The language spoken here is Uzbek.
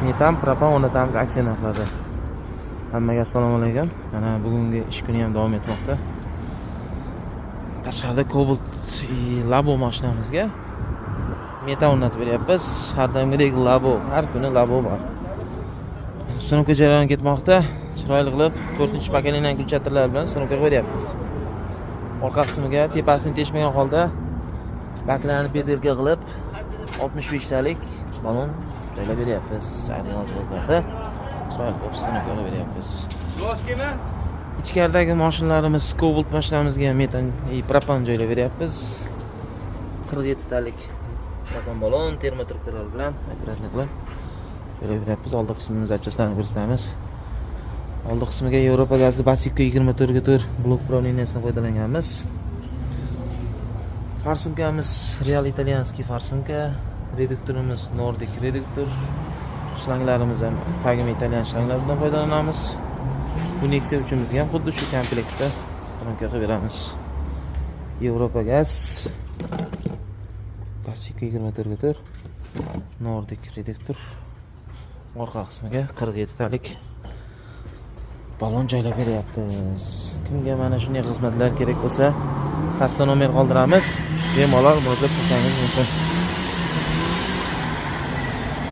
Metan, propan o'rnatamiz aksiya narxlarida. Hammaga assalomu alaykum. Mana bugungi ish kuni ham davom etmoqda. Tashqarida Cobalt Labo mashinamizga metan o'rnatib beryapmiz. Har doimgidek Labo, har kuni Labo bor. Sunuka jarayoni ketmoqda. Chiroyli qilib 4-pokoleniyadan kulchatirlar bilan sunuka qo'yapmiz. Orqa qismiga tepasini teshmagan holda baklarini pedelka qilib 65 talik balon joylab beryapmiz. Aeronavt jihozlarda chiroyli qilib sunuka qilib beryapmiz. Ichkaridagi mashinalarimiz Cobalt mashinamizga metan propan joylab beryapmiz. 47 talik propan balon termotrukkalar bilan operatsiya qilib joylab beryapmiz. Oldi qismini zapchastlarini ko'rsatamiz. Oldi qismiga Yevropa gazi Basiko 24/4 blok upravleniyasidan foydalanganmiz. Farsunkamiz Real Italianskiy farsunka, reduktorimiz Nordic reduktor. Shlanglarimiz ham Pagame Italian shlanglardan foydalanamiz. Bu Nexia 3imizga ham xuddi shu komplektda stranka qilib beramiz. Yevropa gaz Basiko 24/4 Nordic reduktor. Orqa qismiga 47 talik balon joylab beryapmiz. Kimga mana shunday xizmatlar kerak bo'lsa, pastda nomer qoldiramiz. Bemalol murojaat qilsangiz mumkin.